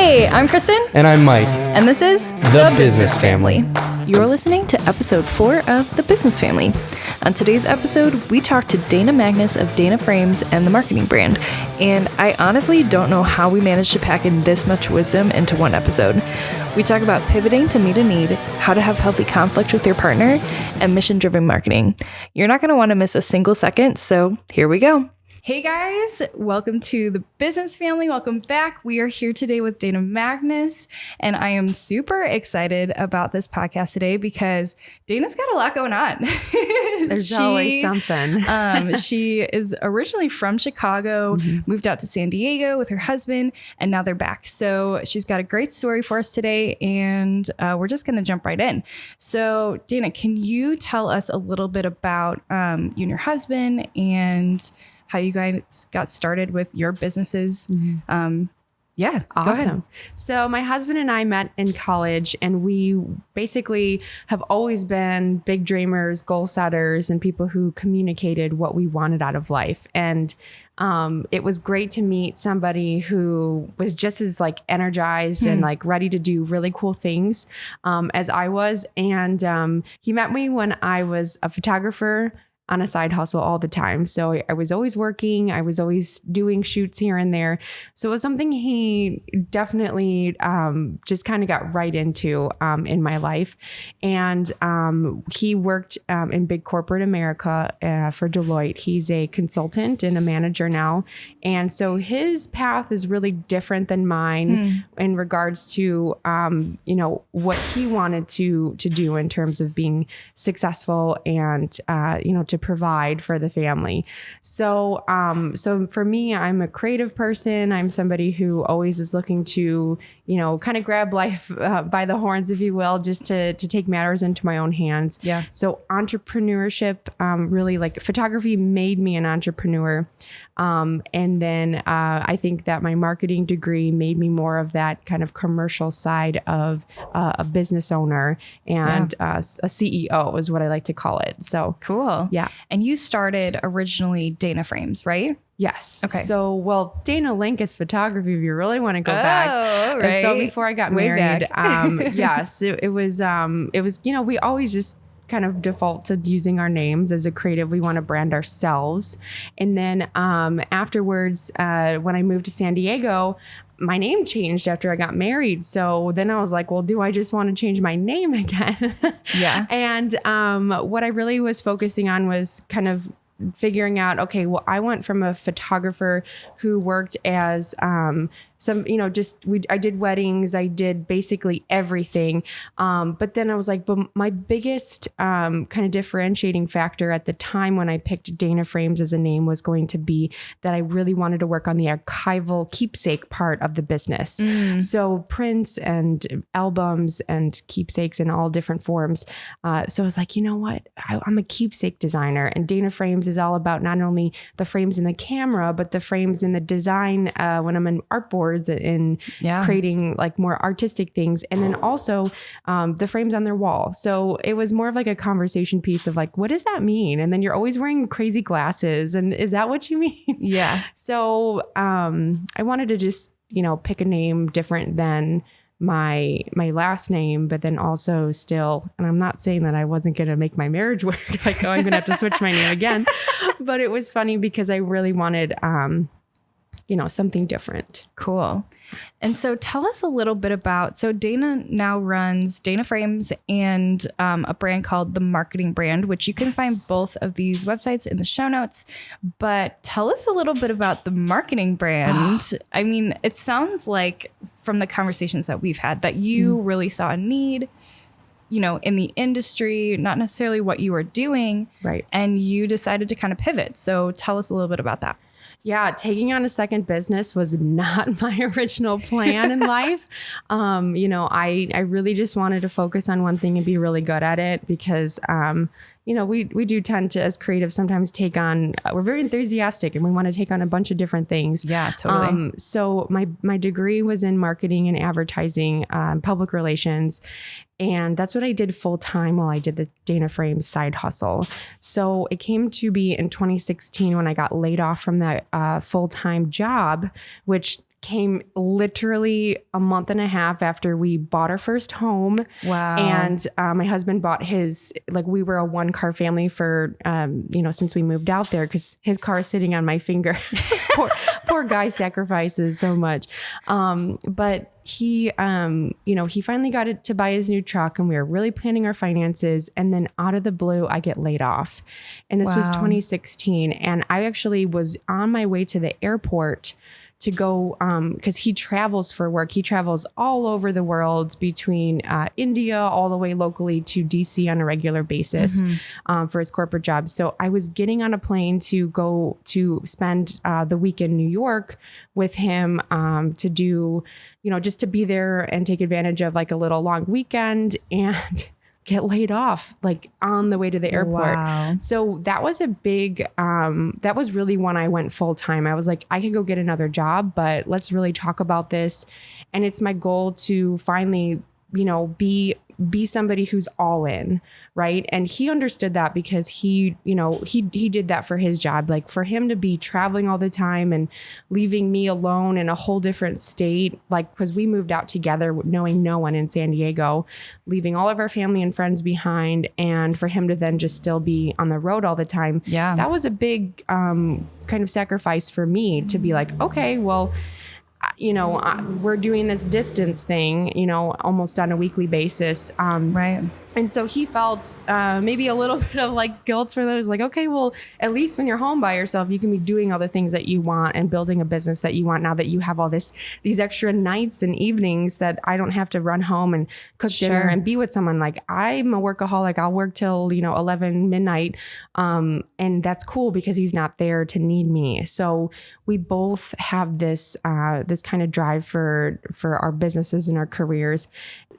Hey, I'm Kristen. And I'm Mike. And this is The Business Family. You're listening to episode 4 of The Business Family. On today's episode, we talk to Dana Magnus of Dana Frames and the marketing brand. And I honestly don't know how we managed to pack in this much wisdom into one episode. We talk about pivoting to meet a need, how to have healthy conflict with your partner, and mission-driven marketing. You're not going to want to miss a single second, so here we go. Hey guys, welcome to the Business Family. Welcome back. We are here today with Dana Magnus, and I am super excited about this podcast today because Dana's got a lot going on. There's always something. She is originally from Chicago, moved out to San Diego with her husband, and now they're back. So she's got a great story for us today, and we're just going to jump right in. So Dana, can you tell us a little bit about you and your husband and how you guys got started with your businesses? Yeah, awesome. So my husband and I met in college, and we basically have always been big dreamers, goal setters, and people who communicated what we wanted out of life. And it was great to meet somebody who was just as like energized and like ready to do really cool things as I was. And he met me when I was a photographer on a side hustle all the time. So I was always working. I was always doing shoots here and there. So it was something he definitely just kind of got right into in my life. And he worked in big corporate America for Deloitte. He's a consultant and a manager now. And so his path is really different than mine in regards to, what he wanted to do in terms of being successful and, to provide for the family. So, so for me, I'm a creative person. I'm somebody who always is looking to, kind of grab life by the horns, if you will, just to take matters into my own hands. Yeah. So entrepreneurship, really like photography made me an entrepreneur. And then I think that my marketing degree made me more of that kind of commercial side of a business owner and a CEO is what I like to call it. So cool. Yeah. And you started originally Dana Frames, right? Yes. Okay. So, Dana Lincas photography, if you really want to go back. Right. So before I got married, yes, it was, we always just kind of default to using our names as a creative. We want to brand ourselves. And then afterwards, when I moved to San Diego, my name changed after I got married. So then I was like, well, do I just want to change my name again? Yeah. And what I really was focusing on was kind of figuring out, okay, well, I went from a photographer who worked as I did weddings, I did basically everything. But then I was like, but my biggest kind of differentiating factor at the time when I picked Dana Frames as a name was going to be that I really wanted to work on the archival keepsake part of the business. So prints and albums and keepsakes in all different forms. So I was like, you know what? I'm a keepsake designer, and Dana Frames is all about not only the frames in the camera, but the frames in the design when I'm in art boards and creating like more artistic things. And then also the frames on their wall. So it was more of like a conversation piece of like, what does that mean? And then you're always wearing crazy glasses. And is that what you mean? Yeah. So I wanted to just, pick a name different than my last name, but then also still, and I'm not saying that I wasn't going to make my marriage work, like, oh, I'm going to have to switch my name again. But it was funny because I really wanted, something different. Cool. And so tell us a little bit about, so Dana now runs Dana Frames and a brand called The Marketing Brand, which you can find both of these websites in the show notes. But tell us a little bit about The Marketing Brand. I mean, it sounds like from the conversations that we've had that you really saw a need, in the industry, not necessarily what you were doing. Right. And you decided to kind of pivot. So tell us a little bit about that. Yeah, taking on a second business was not my original plan in life. I really just wanted to focus on one thing and be really good at it because, we do tend to, as creatives, sometimes take on, we're very enthusiastic and we want to take on a bunch of different things. Yeah, totally. So my degree was in marketing and advertising, public relations. And that's what I did full time while I did the Dana Frames side hustle. So it came to be in 2016 when I got laid off from that full-time job, which came literally a month and a half after we bought our first home. Wow. And my husband bought his, like we were a 1-car family for, since we moved out there, because his car is sitting on my finger. poor guy sacrifices so much. But he finally got it to buy his new truck, and we were really planning our finances. And then out of the blue, I get laid off. And this was 2016. And I actually was on my way to the airport to go, because he travels for work. He travels all over the world, between India all the way locally to DC on a regular basis for his corporate job. So I was getting on a plane to go to spend the week in New York with him, to do, just to be there and take advantage of like a little long weekend, and get laid off like on the way to the airport. Wow. So that was a big, that was really when I went full time. I was like, I could go get another job, but let's really talk about this. And it's my goal to finally, be somebody who's all in, right? And he understood that, because he did that for his job. Like, for him to be traveling all the time and leaving me alone in a whole different state, like, because we moved out together knowing no one in San Diego, leaving all of our family and friends behind, and for him to then just still be on the road all the time. Yeah. That was a big kind of sacrifice for me to be like, okay, well, we're doing this distance thing, almost on a weekly basis. Right. And so he felt maybe a little bit of like guilt for those, like, okay, well, at least when you're home by yourself, you can be doing all the things that you want and building a business that you want, now that you have all these extra nights and evenings that I don't have to run home and cook dinner and be with someone. Like, I'm a workaholic. I'll work till, 11 midnight. And that's cool, because he's not there to need me. So we both have this kind of drive for our businesses and our careers.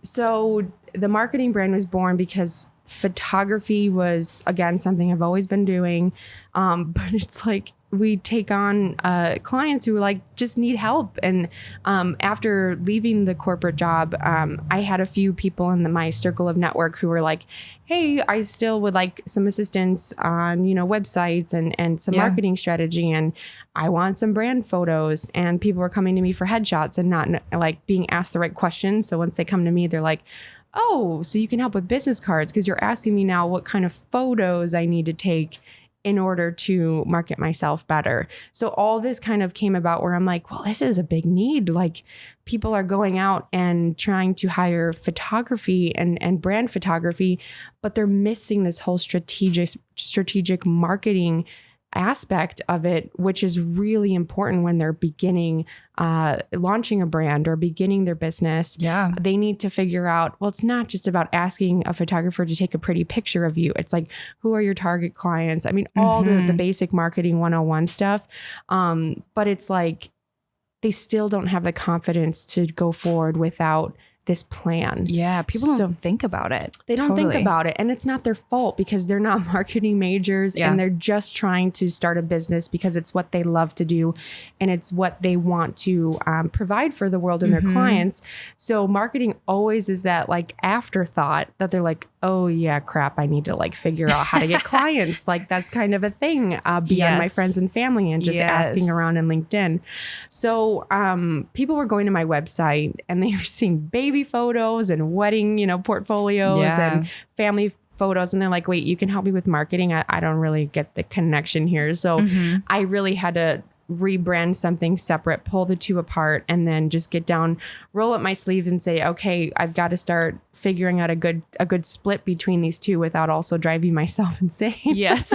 So the marketing brand was born because photography was, again, something I've always been doing. But it's like, we take on clients who like just need help. And after leaving the corporate job, I had a few people in my circle of network who were like, hey, I still would like some assistance on, websites and some marketing strategy. And I want some brand photos. And people were coming to me for headshots and not like being asked the right questions. So once they come to me, they're like, oh, so you can help with business cards, because you're asking me now what kind of photos I need to take in order to market myself better. So all this kind of came about where I'm like, well, this is a big need. Like, people are going out and trying to hire photography and brand photography, but they're missing this whole strategic marketing aspect of it, which is really important when they're beginning launching a brand or beginning their business. Yeah. They need to figure out, well, it's not just about asking a photographer to take a pretty picture of you. It's like, who are your target clients? I mean, all the basic marketing 101 stuff. But it's like, they still don't have the confidence to go forward without this plan. Yeah. People don't think about it. They don't think about it. And it's not their fault, because they're not marketing majors and they're just trying to start a business because it's what they love to do. And it's what they want to provide for the world and their clients. So marketing always is that like afterthought that they're like, oh yeah, crap, I need to like figure out how to get clients. Like, that's kind of a thing beyond my friends and family and just asking around in LinkedIn. So people were going to my website and they were seeing baby photos and wedding, portfolios and family photos. And they're like, wait, you can help me with marketing? I don't really get the connection here. So I really had to rebrand something separate, pull the two apart, and then just get down, roll up my sleeves and say, okay, I've got to start figuring out a good split between these two without also driving myself insane. Yes.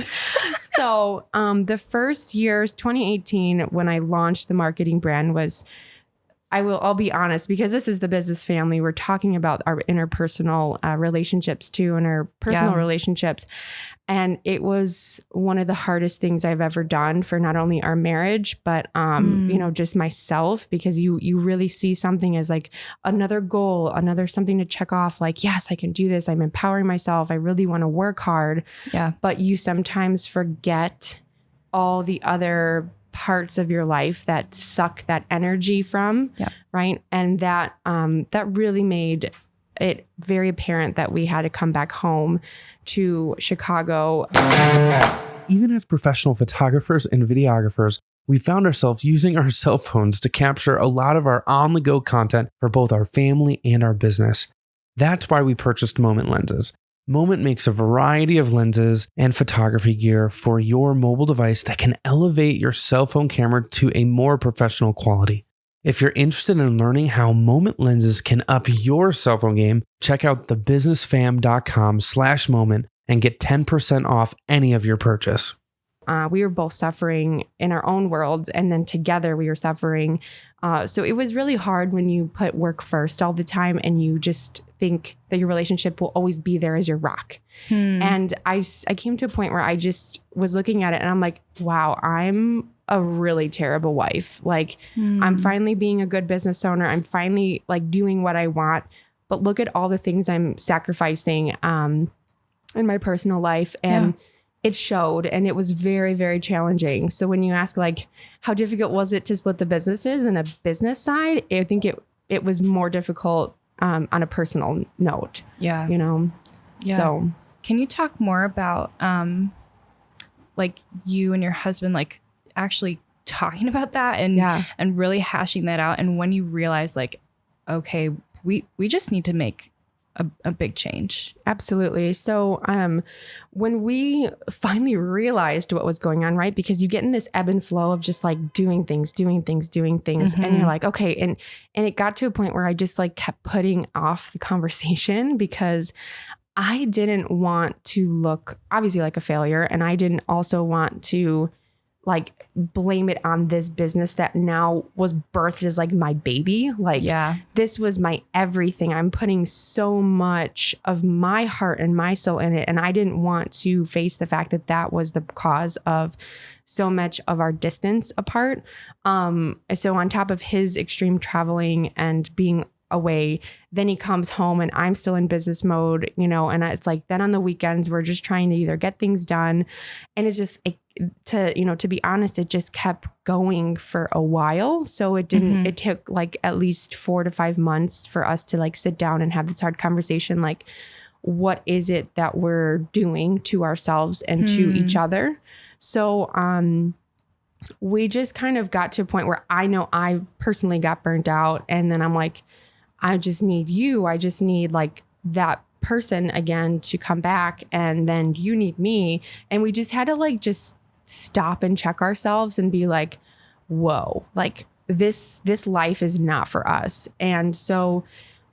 So the first year, 2018, when I launched the marketing brand was, I'll be honest, because this is the business family. We're talking about our interpersonal relationships too, and our personal relationships. And it was one of the hardest things I've ever done for not only our marriage, but, just myself, because you really see something as like another goal, another something to check off. Like, yes, I can do this. I'm empowering myself. I really want to work hard. Yeah. But you sometimes forget all the other parts of your life that suck that energy from. Yeah. Right. And that really made it very apparent that we had to come back home to Chicago. Even as professional photographers and videographers, we found ourselves using our cell phones to capture a lot of our on-the-go content for both our family and our business. That's why we purchased Moment lenses. Moment makes a variety of lenses and photography gear for your mobile device that can elevate your cell phone camera to a more professional quality. If you're interested in learning how Moment lenses can up your cell phone game, check out thebusinessfam.com/moment and get 10% off any of your purchase. We were both suffering in our own worlds, and then together we were suffering. So it was really hard when you put work first all the time and you just think that your relationship will always be there as your rock. And I came to a point where I just was looking at it and I'm like, wow, I'm a really terrible wife. Like I'm finally being a good business owner. I'm finally like doing what I want, but look at all the things I'm sacrificing in my personal life. And it showed, and it was very, very challenging. So when you ask like, how difficult was it to split the businesses and a business side? I think it was more difficult on a personal note. Yeah. You know? Yeah. So can you talk more about like you and your husband like actually talking about that and really hashing that out, and when you realize like, okay, we just need to make a big change? Absolutely. So when we finally realized what was going on, right? Because you get in this ebb and flow of just like doing things. And you're like, okay. And it got to a point where I just like kept putting off the conversation because I didn't want to look obviously like a failure. And I didn't also want to like blame it on this business that now was birthed as like my baby. Like this was my everything. I'm putting so much of my heart and my soul in it. And I didn't want to face the fact that that was the cause of so much of our distance apart. So on top of his extreme traveling and being away, then he comes home and I'm still in business mode, you know, and it's like, then on the weekends, we're just trying to either get things done. And it's just, to be honest, it just kept going for a while. So it didn't, it took like at least 4 to 5 months for us to like sit down and have this hard conversation. Like, what is it that we're doing to ourselves and to each other? So, we just kind of got to a point where I know I personally got burnt out. And then I'm like, I just need you. I just need like that person again to come back. And then you need me. And we just had to like just stop and check ourselves and be like, whoa, like this life is not for us. And so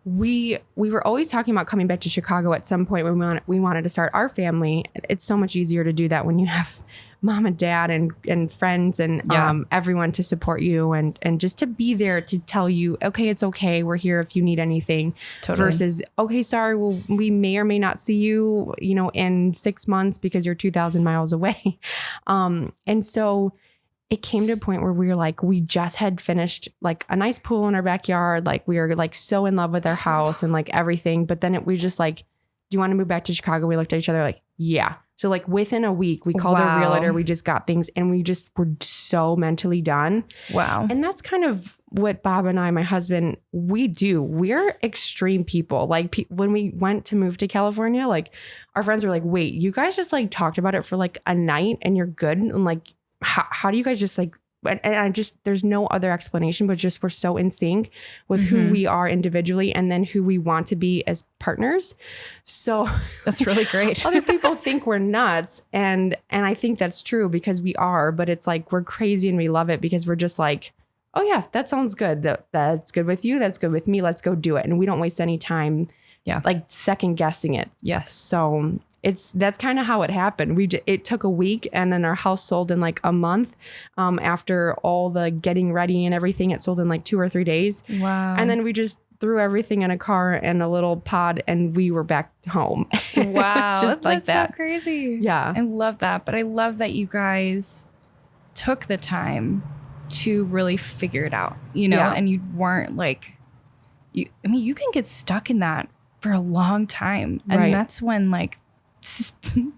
we were always talking about coming back to Chicago at some point when we wanted to start our family. It's so much easier to do that when you have mom and dad and friends and everyone to support you and just to be there to tell you, okay, it's okay. We're here if you need anything. Totally. Versus, okay, sorry, well, we may or may not see you, in 6 months because you're 2,000 miles away. And so it came to a point where we were like, we just had finished like a nice pool in our backyard. Like we were like so in love with our house and like everything. But then we just like, do you want to move back to Chicago? We looked at each other like, yeah. So like within a week, we called our realtor, we just got things and we just were so mentally done. Wow. And that's kind of what Bob and I, my husband, we do. We're extreme people. Like when we went to move to California, like our friends were like, wait, you guys just like talked about it for like a night and you're good. And like, how do you guys just like, and I just, there's no other explanation, but just we're so in sync with who we are individually and then who we want to be as partners. So that's really great. Other people think we're nuts. And I think that's true because we are, but it's like, we're crazy and we love it because we're just like, oh yeah, that sounds good. That's good with you. That's good with me. Let's go do it. And we don't waste any time like second guessing it. Yes. So that's kind of how it happened. It took a week and then our house sold in like a month. After all the getting ready and everything, it sold in like 2 or 3 days. Wow. And then we just threw everything in a car and a little pod and we were back home. Wow. It's just like that. So crazy. Yeah. I love that. But I love that you guys took the time to really figure it out, and you weren't like, you can get stuck in that for a long time. And that's when like,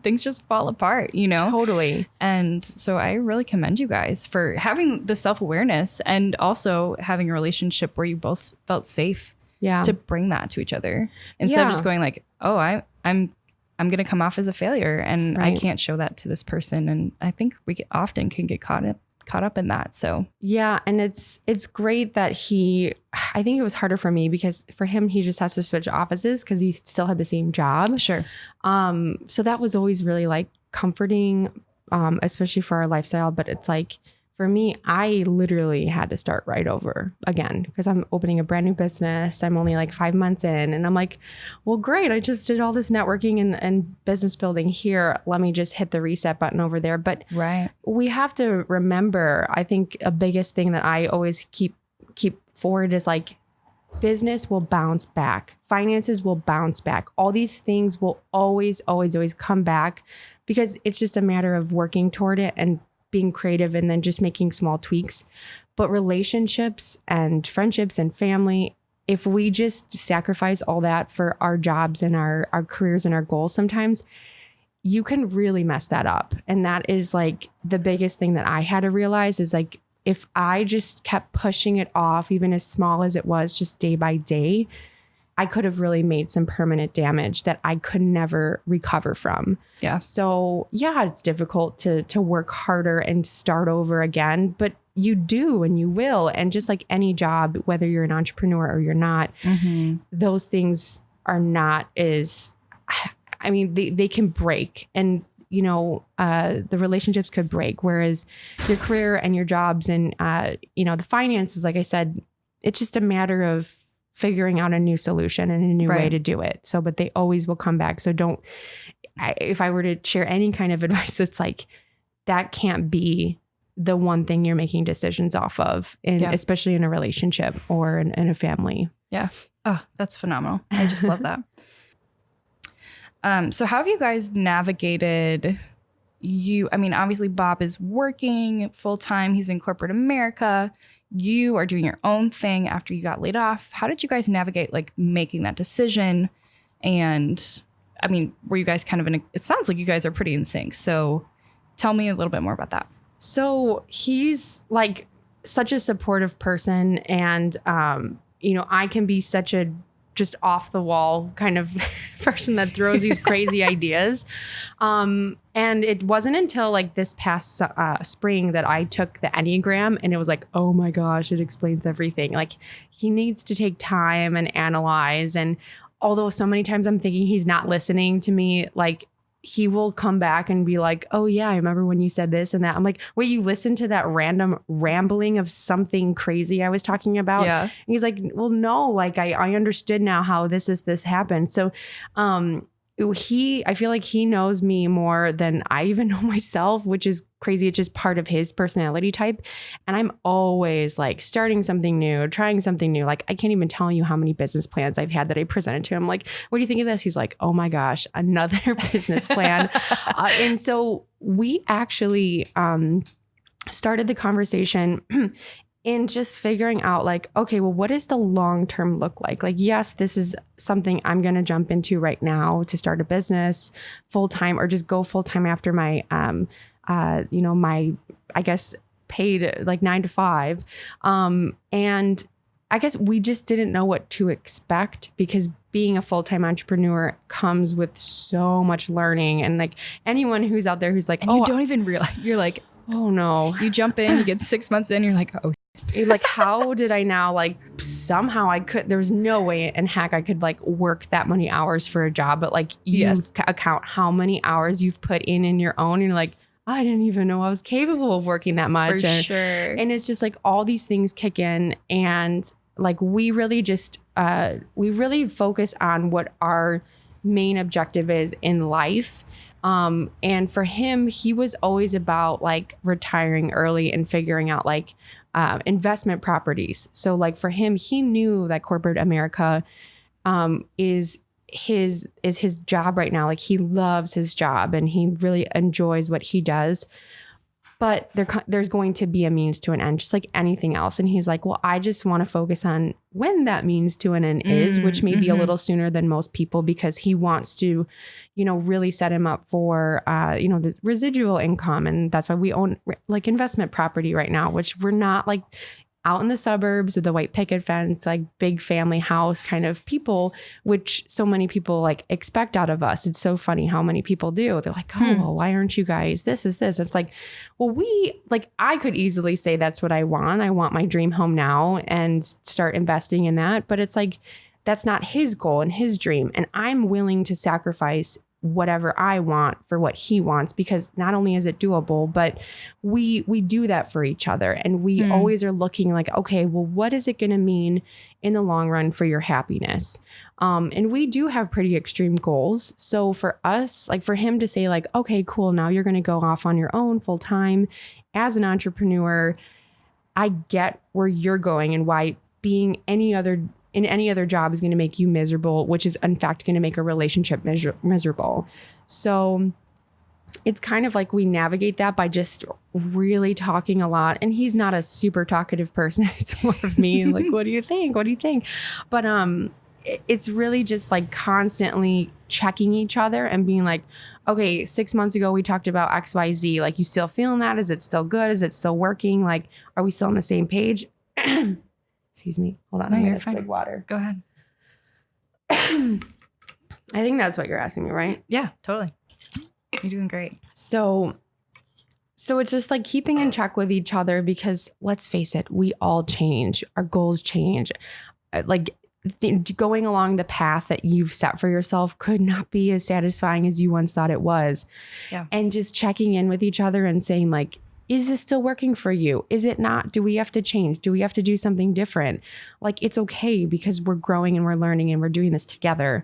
things just fall apart, Totally. And so I really commend you guys for having the self-awareness and also having a relationship where you both felt safe to bring that to each other instead of just going like, oh, I'm going to come off as a failure and I can't show that to this person. And I think we often can get caught caught up in that. So yeah. And it's great that I think it was harder for me because for him, he just has to switch offices because he still had the same job. sure. So that was always really like comforting, especially for our lifestyle. But it's like, for me, I literally had to start right over again because I'm opening a brand new business. I'm only like 5 months in and I'm like, well, great. I just did all this networking and business building here. Let me just hit the reset button over there. But Right. we have to remember, I think a biggest thing that I always keep forward is like, business will bounce back. Finances will bounce back. All these things will always come back because it's just a matter of working toward it and being creative and then just making small tweaks. But relationships and friendships and family, if we just sacrifice all that for our jobs and our careers and our goals, sometimes you can really mess that up. And that is like the biggest thing that I had to realize is like, if I just kept pushing it off, even as small as it was, just day by day, I could have really made some permanent damage that I could never recover from. Yeah. So yeah, it's difficult to work harder and start over again, but you do and you will. And just like any job, whether you're an entrepreneur or you're not, those things are not they can break. And the relationships could break, whereas your career and your jobs and, the finances, like I said, it's just a matter of figuring out a new solution and a new way to do it. So, but they always will come back. So if I were to share any kind of advice, it's like, that can't be the one thing you're making decisions off of, especially in a relationship or in a family. Yeah. Oh, that's phenomenal. I just love that. So how have you guys navigated obviously Bob is working full time. He's in corporate America. You are doing your own thing after you got laid off. How did you guys navigate like making that decision? And were you guys kind of it sounds like you guys are pretty in sync. So tell me a little bit more about that. So he's like such a supportive person. And, I can be such a just off the wall kind of person that throws these crazy ideas. And it wasn't until like this past spring that I took the Enneagram and it was like, oh my gosh, it explains everything. Like he needs to take time and analyze. And although so many times I'm thinking he's not listening to me, like he will come back and be like, oh yeah, I remember when you said this and that. I'm like, wait, you listened to that random rambling of something crazy I was talking about? Yeah. And he's like, well, no, like I understood now how this happened. So, I feel like he knows me more than I even know myself, which is crazy. It's just part of his personality type. And I'm always like starting something new, trying something new. Like I can't even tell you how many business plans I've had that I presented to him. Like, what do you think of this? He's like, oh my gosh, another business plan. And so we actually started the conversation in just figuring out like, okay, well, what does the long-term look like? Like, yes, this is something I'm going to jump into right now to start a business full-time or just go full-time after my, I guess paid like 9 to 5. And I guess we just didn't know what to expect because being a full-time entrepreneur comes with so much learning. And like anyone who's out there who's like, you don't even realize, you're like, oh no, you jump in, you get 6 months in, you're like, oh, like, how did I now, like, somehow there was no way in heck I could like work that many hours for a job, but like you account how many hours you've put in your own. And you're like, I didn't even know I was capable of working that much. For sure. And it's just like all these things kick in. And like, we really just, we really focus on what our main objective is in life. And for him, he was always about like retiring early and figuring out like, investment properties. So like for him, he knew that corporate America, is his job right now. Like he loves his job and he really enjoys what he does, but there's going to be a means to an end, just like anything else. And he's like, well, I just want to focus on when that means to an end is, which may be a little sooner than most people, because he wants to, really set him up for, the residual income. And that's why we own like investment property right now, which we're not like out in the suburbs with a white picket fence, like big family house kind of people, which so many people like expect out of us. It's so funny how many people do. They're like, oh, well, why aren't you guys? This is this. It's like, well, I could easily say that's what I want. I want my dream home now and start investing in that. But it's like, that's not his goal and his dream. And I'm willing to sacrifice whatever I want for what he wants, because not only is it doable, but we do that for each other. And we always are looking like, okay, well, what is it going to mean in the long run for your happiness? And we do have pretty extreme goals. So for us, like for him to say like, okay, cool, now you're going to go off on your own full time as an entrepreneur. I get where you're going and why being in any other job is going to make you miserable, which is in fact going to make a relationship miserable. So it's kind of like we navigate that by just really talking a lot. And he's not a super talkative person. It's more of me like, what do you think? What do you think? But it's really just like constantly checking each other and being like, okay, 6 months ago we talked about XYZ. Like, you still feeling that? Is it still good? Is it still working? Like, are we still on the same page? Excuse me. Hold on. No, I'm you're going to fine. swig water. Go ahead. I think that's what you're asking me, right? Yeah, totally. You're doing great. So it's just like keeping in check with each other, because let's face it, we all change. Our goals change. Like going along the path that you've set for yourself could not be as satisfying as you once thought it was. Yeah. And just checking in with each other and saying like, is this still working for you? Is it not? Do we have to change? Do we have to do something different? Like, it's okay, because we're growing and we're learning and we're doing this together.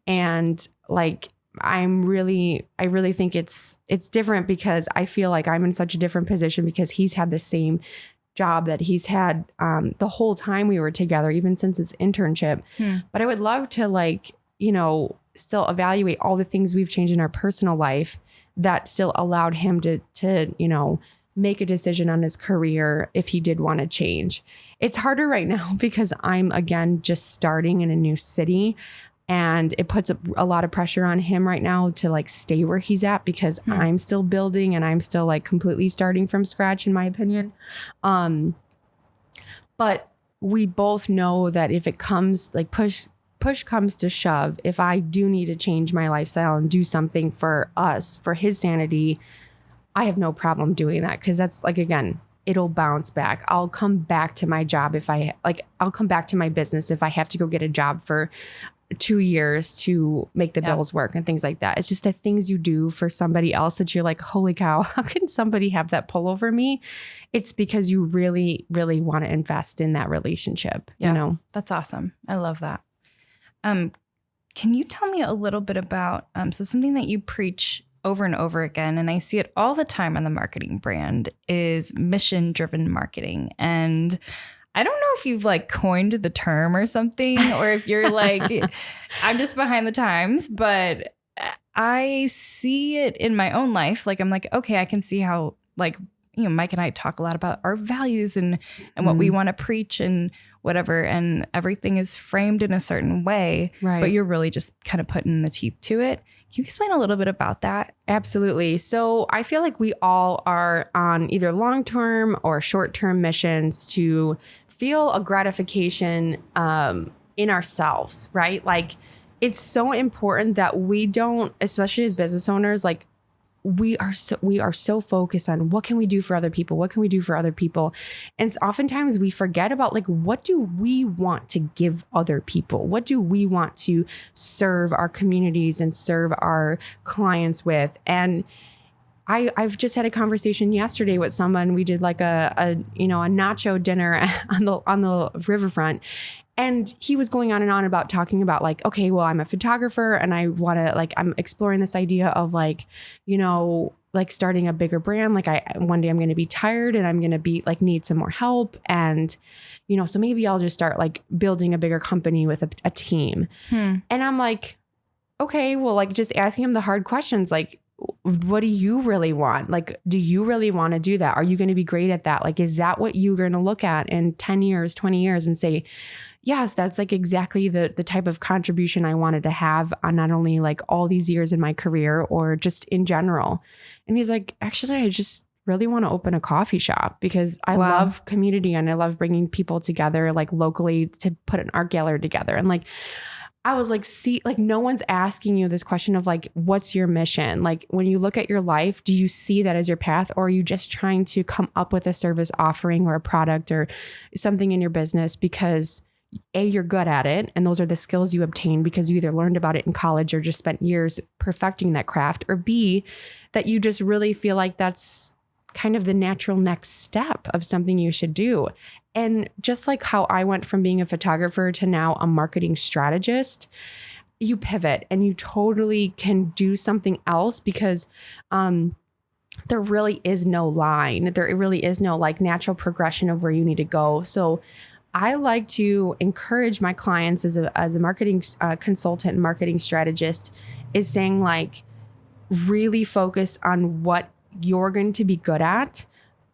And like, I really think it's different, because I feel like I'm in such a different position, because he's had the same job that he's had the whole time we were together, even since his internship. But I would love to like, still evaluate all the things we've changed in our personal life that still allowed him to make a decision on his career if he did want to change. It's harder right now because I'm, again, just starting in a new city, and it puts a lot of pressure on him right now to like stay where he's at, because I'm still building and I'm still like completely starting from scratch, in my opinion. But we both know that if it comes like push comes to shove, if I do need to change my lifestyle and do something for us, for his sanity, I have no problem doing that, because that's like, again, it'll bounce back. I'll come back to my job I'll come back to my business if I have to go get a job for 2 years to make the bills work and things like that. It's just the things you do for somebody else that you're like, holy cow, how can somebody have that pull over me? It's because you really, really want to invest in that relationship. That's awesome. I love that. Can you tell me a little bit about, so something that you preach over and over again, and I see it all the time on the marketing brand, is mission-driven marketing. And I don't know if you've like coined the term or something, or if you're like, I'm just behind the times, but I see it in my own life. Like, I'm like, okay, I can see how like, Mike and I talk a lot about our values and what we want to preach and whatever, and everything is framed in a certain way, right? But you're really just kind of putting the teeth to it. Can you explain a little bit about that? Absolutely. So I feel like we all are on either long-term or short-term missions to feel a gratification in ourselves, right? Like, it's so important that we don't, especially as business owners, like we are so focused on what can we do for other people? What can we do for other people? And oftentimes we forget about like, what do we want to give other people? What do we want to serve our communities and serve our clients with? And I've just had a conversation yesterday with someone. We did like a nacho dinner on the riverfront. And he was going on and on about talking about like, okay, well, I'm a photographer and I want to like, I'm exploring this idea of like, like starting a bigger brand. Like one day I'm going to be tired and I'm going to be like, need some more help. And, so maybe I'll just start like building a bigger company with a team. And I'm like, okay, well, like just asking him the hard questions, like, what do you really want? Like, do you really want to do that? Are you going to be great at that? Like, is that what you're going to look at in 10 years, 20 years and say, yes, that's like exactly the type of contribution I wanted to have on not only like all these years in my career or just in general. And he's like, actually, I just really want to open a coffee shop because I love community and I love bringing people together like locally to put an art gallery together. And like, I was like, see, like no one's asking you this question of like, what's your mission? Like when you look at your life, do you see that as your path, or are you just trying to come up with a service offering or a product or something in your business because A, you're good at it, and those are the skills you obtain because you either learned about it in college or just spent years perfecting that craft, or B, that you just really feel like that's kind of the natural next step of something you should do. And just like how I went from being a photographer to now a marketing strategist, you pivot and you totally can do something else because there really is no line. There really is no like natural progression of where you need to go. So I like to encourage my clients as a marketing consultant and marketing strategist is saying like, really focus on what you're going to be good at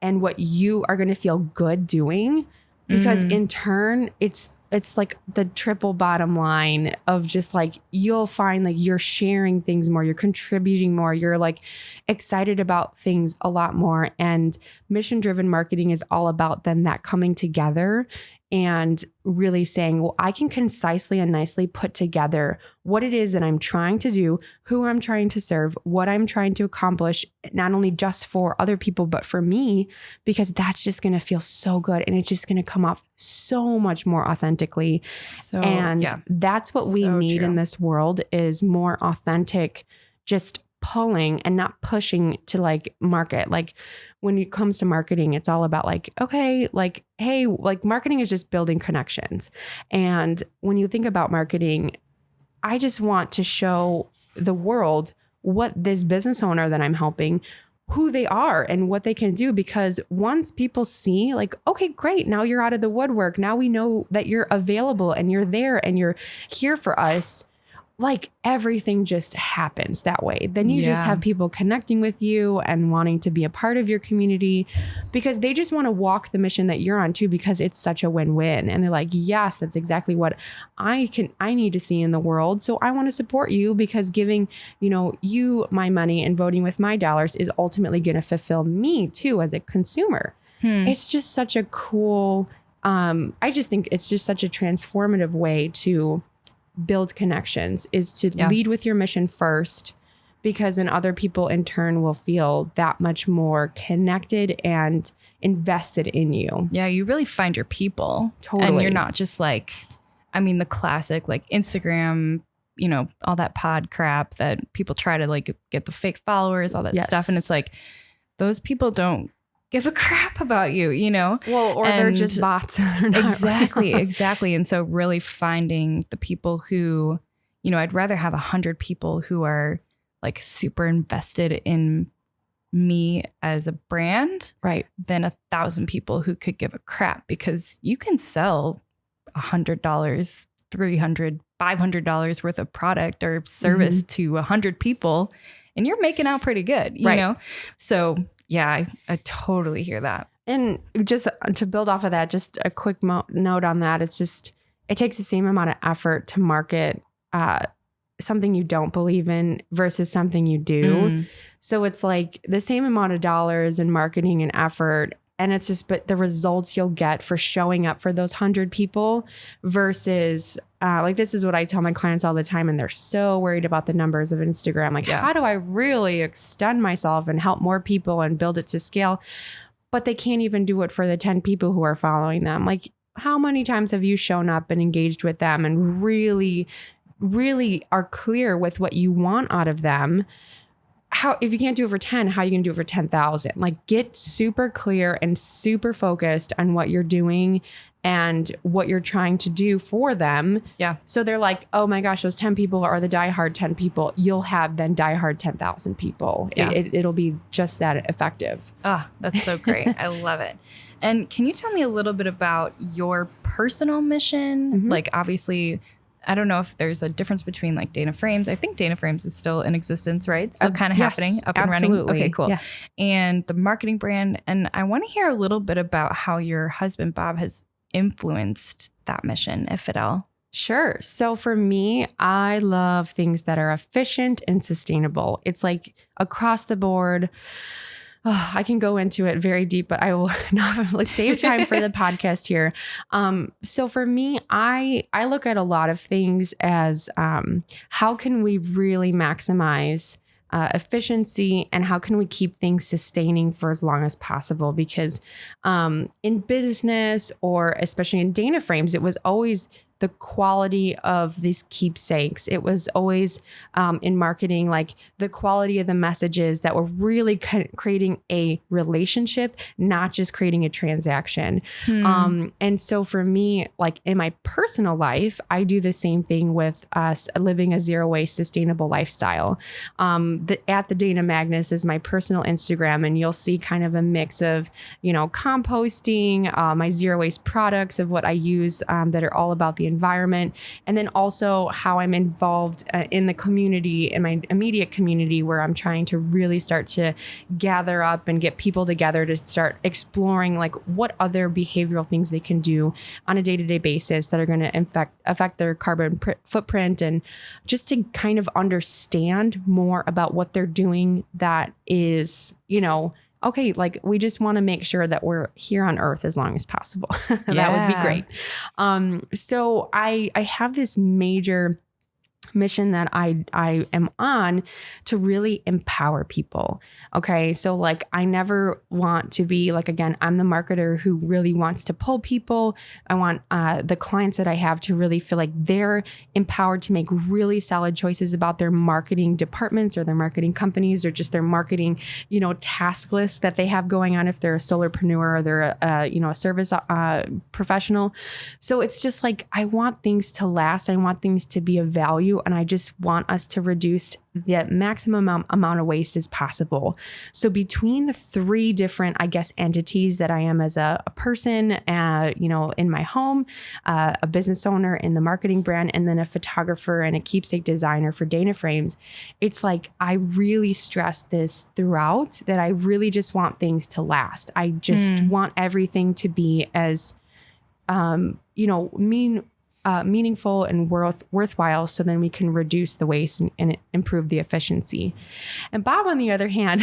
and what you are going to feel good doing, because in turn, it's like the triple bottom line of just like, you'll find like you're sharing things more, you're contributing more, you're like excited about things a lot more. And mission-driven marketing is all about then that coming together and really saying, well, I can concisely and nicely put together what it is that I'm trying to do, who I'm trying to serve, what I'm trying to accomplish, not only just for other people, but for me, because that's just going to feel so good. And it's just going to come off so much more authentically. That's what we need in this world is more authentic, just pulling and not pushing to like market. Like when it comes to marketing, it's all about like, okay, like, hey, like marketing is just building connections. And when you think about marketing, I just want to show the world what this business owner that I'm helping, who they are and what they can do. Because once people see like, okay, great, now you're out of the woodwork. Now we know that you're available and you're there and you're here for us. Like everything just happens that way. Then you just have people connecting with you and wanting to be a part of your community because they just want to walk the mission that you're on too, because it's such a win-win. And they're like, yes, that's exactly what I need to see in the world. So I want to support you because giving, you my money and voting with my dollars is ultimately going to fulfill me too as a consumer. It's just such a cool, I just think it's just such a transformative way to build connections is to lead with your mission first, because then other people in turn will feel that much more connected and invested in you. Yeah, you really find your people. Totally. And you're not just like, the classic like Instagram, all that pod crap that people try to like get the fake followers, all that stuff. And it's like, those people don't give a crap about you, Well, or they're just bots. Exactly. And so really finding the people who, I'd rather have 100 people who are like super invested in me as a brand, right, than 1,000 people who could give a crap, because you can sell $100, $300, $500 worth of product or service to 100 people and you're making out pretty good, you know? So yeah, I totally hear that. And just to build off of that, just a quick note on that. It's just, it takes the same amount of effort to market something you don't believe in versus something you do. So it's like the same amount of dollars in marketing and effort. And it's just, but the results you'll get for showing up for those 100 people versus like, this is what I tell my clients all the time. And they're so worried about the numbers of Instagram. Like, how do I really extend myself and help more people and build it to scale? But they can't even do it for the 10 people who are following them. Like, how many times have you shown up and engaged with them and really, really are clear with what you want out of them? How, if you can't do it for 10, how are you going to do it for 10,000? Like, get super clear and super focused on what you're doing and what you're trying to do for them. Yeah. So they're like, oh my gosh, those 10 people are the diehard 10 people. You'll have then diehard 10,000 people. Yeah. It'll be just that effective. Oh, that's so great. I love it. And can you tell me a little bit about your personal mission? Like, obviously, I don't know if there's a difference between like Dana Frames. I think Dana Frames is still in existence, right? Still kind of happening, up and running. Okay, cool. Yes. And the marketing brand. And I want to hear a little bit about how your husband, Bob, has influenced that mission, if at all. Sure. So for me, I love things that are efficient and sustainable. It's like across the board. I can go into it very deep, but I will not save time for the podcast here. So for me, I look at a lot of things as how can we really maximize efficiency, and how can we keep things sustaining for as long as possible? Because in business, or especially in Dana Frames, it was always the quality of these keepsakes. It was always in marketing, like the quality of the messages that were really creating a relationship, not just creating a transaction. And so for me, like in my personal life, I do the same thing with us living a zero waste sustainable lifestyle. At the Dana Magnus is my personal Instagram, and you'll see kind of a mix of, composting, my zero waste products of what I use that are all about the environment, and then also how I'm involved in the community, in my immediate community, where I'm trying to really start to gather up and get people together to start exploring like what other behavioral things they can do on a day-to-day basis that are going to affect their carbon footprint, and just to kind of understand more about what they're doing that is, okay, like we just want to make sure that we're here on Earth as long as possible. That would be great. So I have this major mission that I am on to really empower people. Okay. So like, I never want to be like, again, I'm the marketer who really wants to pull people. I want the clients that I have to really feel like they're empowered to make really solid choices about their marketing departments or their marketing companies, or just their marketing, task list that they have going on if they're a solopreneur or they're a service professional. So it's just like, I want things to last. I want things to be of value. And I just want us to reduce the maximum amount of waste as possible. So between the three different, entities that I am as a person, in my home, a business owner in the marketing brand, and then a photographer and a keepsake designer for Dana Frames, it's like, I really stress this throughout, that I really just want things to last. I just want everything to be as, meaningful and worthwhile, so then we can reduce the waste and improve the efficiency. And Bob, on the other hand,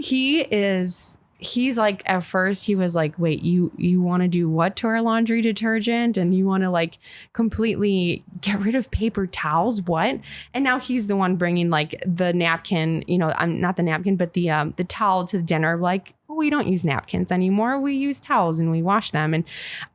he's like, at first he was like, wait, you want to do what to our laundry detergent? And you want to like completely get rid of paper towels? What? And now he's the one bringing like the napkin, not the napkin, but the towel to dinner. Like, we don't use napkins anymore. We use towels and we wash them. And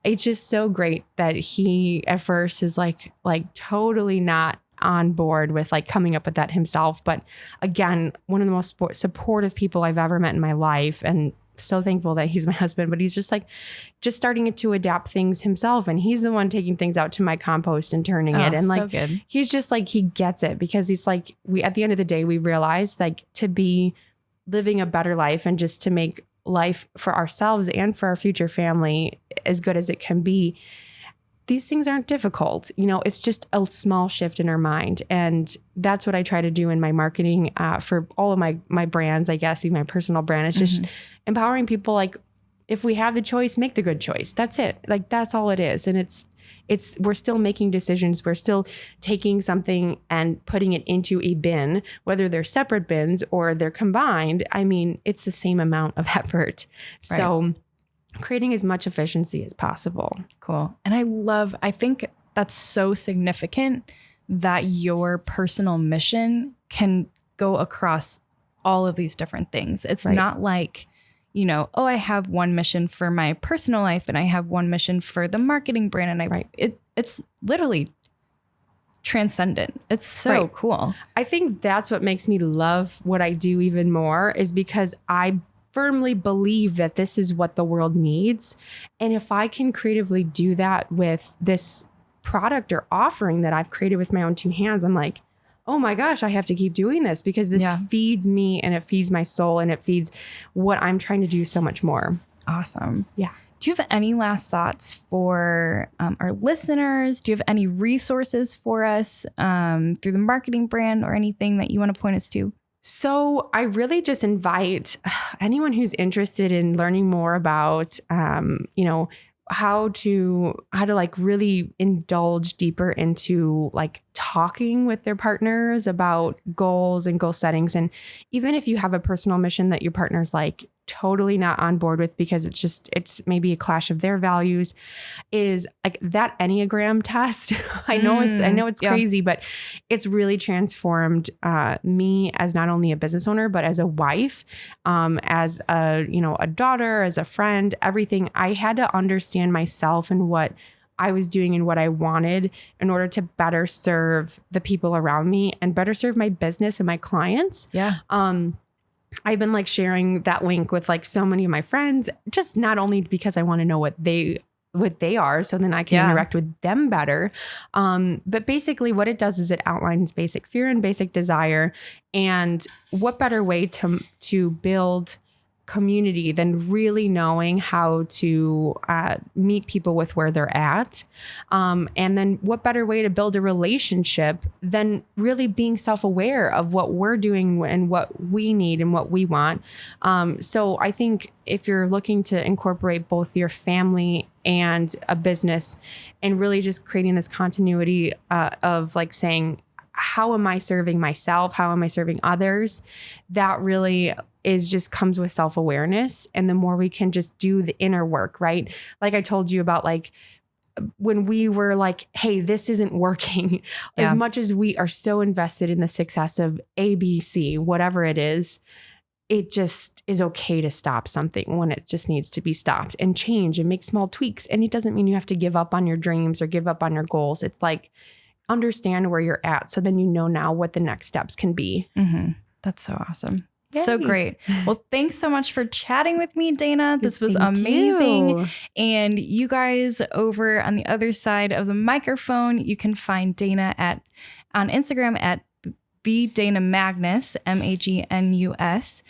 it's just so great that he at first is like totally not on board with like coming up with that himself. But again, one of the most supportive people I've ever met in my life, and so thankful that he's my husband. But he's just starting to adapt things himself, and he's the one taking things out to my compost and turning it. And like, so he's just like, he gets it, because he's like, at the end of the day, we realized like to be living a better life and just to make life for ourselves and for our future family as good as it can be, these things aren't difficult. It's just a small shift in our mind. And that's what I try to do in my marketing for all of my brands, even my personal brand. It's just empowering people. Like, if we have the choice, make the good choice. That's it. Like, that's all it is. And we're still making decisions. We're still taking something and putting it into a bin, whether they're separate bins or they're combined. I mean, it's the same amount of effort. Right. So creating as much efficiency as possible. Cool. And I think that's so significant that your personal mission can go across all of these different things. It's not like, I have one mission for my personal life and I have one mission for the marketing brand. And it's literally transcendent. It's so cool. I think that's what makes me love what I do even more, is because I firmly believe that this is what the world needs. And if I can creatively do that with this product or offering that I've created with my own two hands, I'm like, oh my gosh, I have to keep doing this, because this feeds me and it feeds my soul and it feeds what I'm trying to do so much more. Awesome. Yeah. Do you have any last thoughts for our listeners? Do you have any resources for us through the marketing brand, or anything that you want to point us to? So I really just invite anyone who's interested in learning more about, to like really indulge deeper into like talking with their partners about goals and goal settings. And even if you have a personal mission that your partner's like totally not on board with because it's maybe a clash of their values, is like that Enneagram test. I know it's crazy, but it's really transformed me as not only a business owner, but as a wife, as a daughter, as a friend, everything. I had to understand myself and what I was doing and what I wanted in order to better serve the people around me and better serve my business and my clients. Yeah. I've been like sharing that link with like so many of my friends, just not only because I want to know what they are, so then I can interact with them better. But basically what it does is it outlines basic fear and basic desire. And what better way to build community than really knowing how to meet people with where they're at. And then what better way to build a relationship than really being self-aware of what we're doing and what we need and what we want. So I think if you're looking to incorporate both your family and a business and really just creating this continuity of like saying, how am I serving myself? How am I serving others? That really comes with self-awareness. And the more we can just do the inner work, right? Like I told you about, like when we were like, hey, this isn't working, as much as we are so invested in the success of A, B, C, whatever it is, it just is okay to stop something when it just needs to be stopped and change and make small tweaks. And it doesn't mean you have to give up on your dreams or give up on your goals. It's like, understand where you're at. So then you know now what the next steps can be. Mm-hmm. That's so awesome. Yay. So great. Well, thanks so much for chatting with me, Dana. This was amazing. And you guys over on the other side of the microphone, you can find Dana on Instagram at the Dana Magnus, Magnus.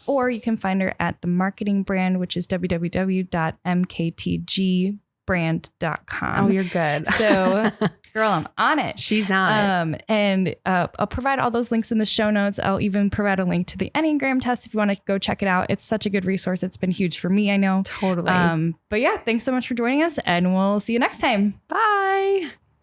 Or you can find her at the marketing brand, which is www.mktgbrand.com. Oh, you're good. So girl, I'm on it. She's on it. And I'll provide all those links in the show notes. I'll even provide a link to the Enneagram test if you want to go check it out. It's such a good resource. It's been huge for me, I know. Totally. But yeah, thanks so much for joining us, and we'll see you next time. Bye.